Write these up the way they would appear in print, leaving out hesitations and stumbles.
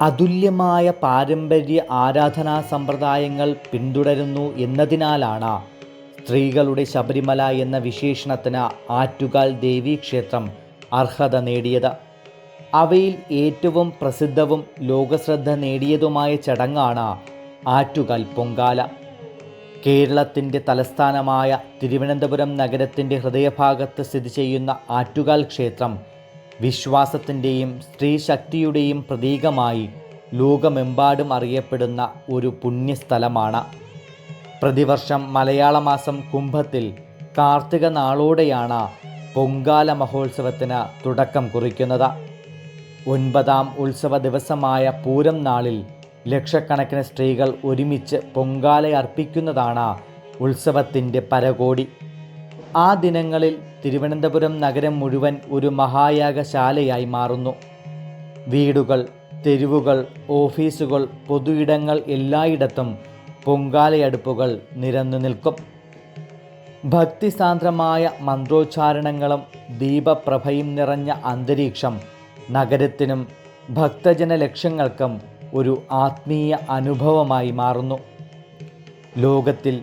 അതുല്യമായ പാരമ്പര്യ ആരാധനാ സമ്പ്രദായങ്ങൾ പിന്തുടരുന്നു എന്നതിനാലാണ് സ്ത്രീകളുടെ ശബരിമല എന്ന വിശേഷണത്തിന് ആറ്റുകാൽ ദേവീക്ഷേത്രം അർഹത നേടിയത്. അവയിൽ ഏറ്റവും പ്രസിദ്ധവും ലോകശ്രദ്ധ നേടിയതുമായ ചടങ്ങാണ് ആറ്റുകാൽ പൊങ്കാല. കേരളത്തിൻ്റെ തലസ്ഥാനമായ തിരുവനന്തപുരം നഗരത്തിൻ്റെ ഹൃദയഭാഗത്ത് സ്ഥിതി ചെയ്യുന്ന ആറ്റുകാൽ ക്ഷേത്രം വിശ്വാസത്തിൻ്റെയും സ്ത്രീശക്തിയുടെയും പ്രതീകമായി ലോകമെമ്പാടും അറിയപ്പെടുന്ന ഒരു പുണ്യസ്ഥലമാണ്. പ്രതിവർഷം മലയാള മാസം കുംഭത്തിൽ കാർത്തിക നാളോടെയാണ് പൊങ്കാല മഹോത്സവത്തിന് തുടക്കം കുറിക്കുന്നത്. 9ാം ഉത്സവ ദിവസമായ പൂരം നാളിൽ ലക്ഷക്കണക്കിന് സ്ത്രീകൾ ഒരുമിച്ച് പൊങ്കാലയർപ്പിക്കുന്നതാണ് ഉത്സവത്തിൻ്റെ പരകോടി. ആ ദിനങ്ങളിൽ തിരുവനന്തപുരം നഗരം മുഴുവൻ ഒരു മഹായാഗശാലയായി മാറുന്നു. വീടുകൾ, തെരുവുകൾ, ഓഫീസുകൾ, പൊതു ഇടങ്ങൾ എല്ലായിടത്തും പൊങ്കാലയടുപ്പുകൾ നിരന്നു നിൽക്കും. ഭക്തിസാന്ദ്രമായ മന്ത്രോച്ചാരണങ്ങളും ദീപപ്രഭയും നിറഞ്ഞ അന്തരീക്ഷം നഗരത്തിനും ഭക്തജനലക്ഷങ്ങൾക്കും ഒരു ആത്മീയ അനുഭവമായി മാറുന്നു. ലോകത്തിൽ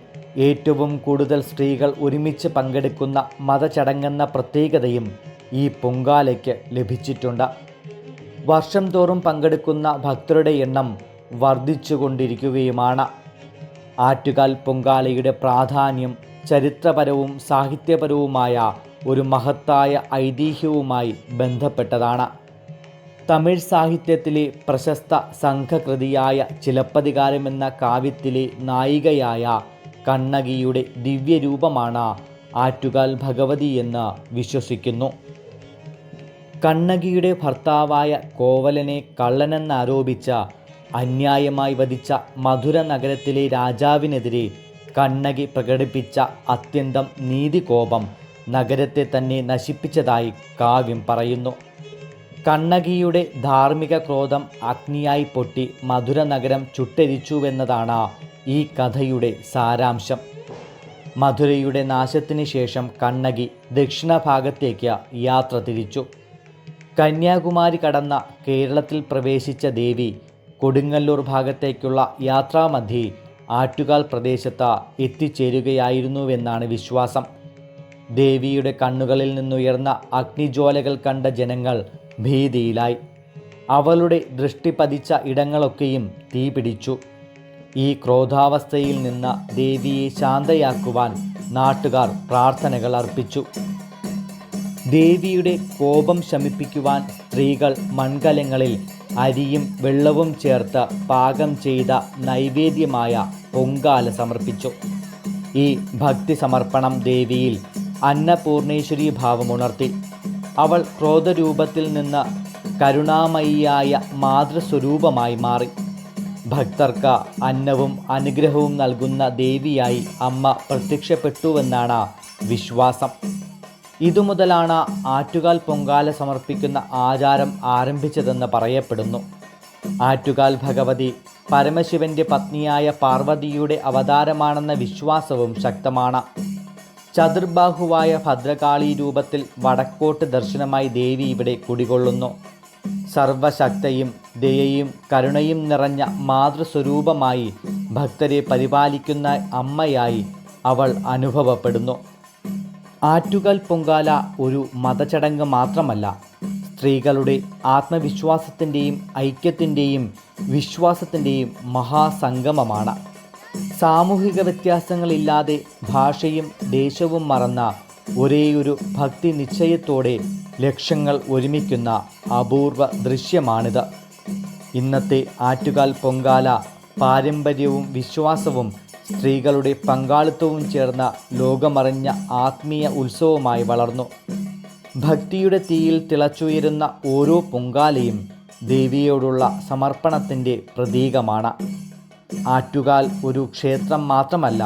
ഏറ്റവും കൂടുതൽ സ്ത്രീകൾ ഒരുമിച്ച് പങ്കെടുക്കുന്ന മതചടങ്ങെന്ന പ്രത്യേകതയും ഈ പൊങ്കാലയ്ക്ക് ലഭിച്ചിട്ടുണ്ട്. വർഷം തോറും പങ്കെടുക്കുന്ന ഭക്തരുടെ എണ്ണം വർദ്ധിച്ചുകൊണ്ടിരിക്കുകയുമാണ്. ആറ്റുകാൽ പൊങ്കാലയുടെ പ്രാധാന്യം ചരിത്രപരവും സാഹിത്യപരവുമായ ഒരു മഹത്തായ ഐതിഹ്യവുമായി ബന്ധപ്പെട്ടതാണ്. തമിഴ് സാഹിത്യത്തിലെ പ്രശസ്ത സംഘകൃതിയായ ചിലപ്പതികാരം എന്ന കാവ്യത്തിലെ നായികയായ കണ്ണകിയുടെ ദിവ്യരൂപമാണ് ആറ്റുകാൽ ഭഗവതി എന്ന് വിശ്വസിക്കുന്നു. കണ്ണകിയുടെ ഭർത്താവായ കോവലനെ കള്ളനെന്നാരോപിച്ച അന്യായമായി വധിച്ച മധുര നഗരത്തിലെ രാജാവിനെതിരെ കണ്ണകി പ്രകടിപ്പിച്ച അത്യന്തം നീതികോപം നഗരത്തെ തന്നെ നശിപ്പിച്ചതായി കാവ്യം പറയുന്നു. കണ്ണകിയുടെ ധാർമ്മിക ക്രോധം അഗ്നിയായി പൊട്ടി മധുര നഗരം ചുട്ടെരിച്ചുവെന്നതാണ് ഈ കഥയുടെ സാരാംശം. മധുരയുടെ നാശത്തിന് ശേഷം കണ്ണകി ദക്ഷിണഭാഗത്തേക്ക് യാത്ര തിരിച്ചു. കന്യാകുമാരി കടന്ന കേരളത്തിൽ പ്രവേശിച്ച ദേവി കൊടുങ്ങല്ലൂർ ഭാഗത്തേക്കുള്ള യാത്രാമധ്യേ ആറ്റുകാൽ പ്രദേശത്ത് എത്തിച്ചേരുകയായിരുന്നുവെന്നാണ് വിശ്വാസം. ദേവിയുടെ കണ്ണുകളിൽ നിന്നുയർന്ന അഗ്നിജ്വാലകൾ കണ്ട ജനങ്ങൾ ഭീതിയിലായി. അവളുടെ ദൃഷ്ടി പതിച്ച ഇടങ്ങളൊക്കെയും തീപിടിച്ചു. ഈ ക്രോധാവസ്ഥയിൽ നിന്ന് ദേവിയെ ശാന്തയാക്കുവാൻ നാട്ടുകാർ പ്രാർത്ഥനകൾ അർപ്പിച്ചു. ദേവിയുടെ കോപം ശമിപ്പിക്കുവാൻ സ്ത്രീകൾ മൺകലങ്ങളിൽ അരിയും വെള്ളവും ചേർത്ത് പാകം ചെയ്ത നൈവേദ്യമായ പൊങ്കാല സമർപ്പിച്ചു. ഈ ഭക്തി സമർപ്പണം ദേവിയിൽ അന്നപൂർണേശ്വരി ഭാവമുണർത്തി. അവൾ ക്രോധരൂപത്തിൽ നിന്ന് കരുണാമയിയായ മാതൃസ്വരൂപമായി മാറി. ഭക്തർക്ക് അന്നവും അനുഗ്രഹവും നൽകുന്ന ദേവിയായി അമ്മ പ്രത്യക്ഷപ്പെട്ടുവെന്നാണ് വിശ്വാസം. ഇതുമുതലാണ് ആറ്റുകാൽ പൊങ്കാല സമർപ്പിക്കുന്ന ആചാരം ആരംഭിച്ചതെന്ന് പറയപ്പെടുന്നു. ആറ്റുകാൽ ഭഗവതി പരമശിവന്റെ പത്നിയായ പാർവതിയുടെ അവതാരമാണെന്ന വിശ്വാസവും ശക്തമാണ്. ചതുർബാഹുവായ ഭദ്രകാളി രൂപത്തിൽ വടക്കോട്ട് ദർശനമായി ദേവി ഇവിടെ കുടികൊള്ളുന്നു. സർവശക്തയും ദയയും കരുണയും നിറഞ്ഞ മാതൃസ്വരൂപമായി ഭക്തരെ പരിപാലിക്കുന്ന അമ്മയായി അവൾ അനുഭവപ്പെടുന്നു. ആറ്റുകാൽ പൊങ്കാല ഒരു മതചടങ്ങ് മാത്രമല്ല, സ്ത്രീകളുടെ ആത്മവിശ്വാസത്തിൻ്റെയും ഐക്യത്തിൻ്റെയും വിശ്വാസത്തിൻ്റെയും മഹാസംഗമമാണ്. സാമൂഹിക വ്യത്യാസങ്ങളില്ലാതെ ഭാഷയും ദേശവും മറന്ന ഒരേയൊരു ഭക്തി നിശ്ചയത്തോടെ ലക്ഷങ്ങൾ ഒരുമിക്കുന്ന അപൂർവ ദൃശ്യമാണിത്. ഇന്നത്തെ ആറ്റുകാൽ പൊങ്കാല പാരമ്പര്യവും വിശ്വാസവും സ്ത്രീകളുടെ പങ്കാളിത്തവും ചേർന്ന ലോകമറിഞ്ഞ ആത്മീയ ഉത്സവമായി വളർന്നു. ഭക്തിയുടെ തീയിൽ തിളച്ചുയരുന്ന ഓരോ പൊങ്കാലയും ദേവിയോടുള്ള സമർപ്പണത്തിൻ്റെ പ്രതീകമാണ്. ആറ്റുകാൽ ഒരു ക്ഷേത്രം മാത്രമല്ല,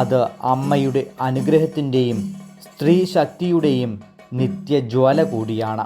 അത് അമ്മയുടെ അനുഗ്രഹത്തിൻ്റെയും സ്ത്രീ ശക്തിയുടെയും നിത്യജ്വാല കൂടിയാണ്.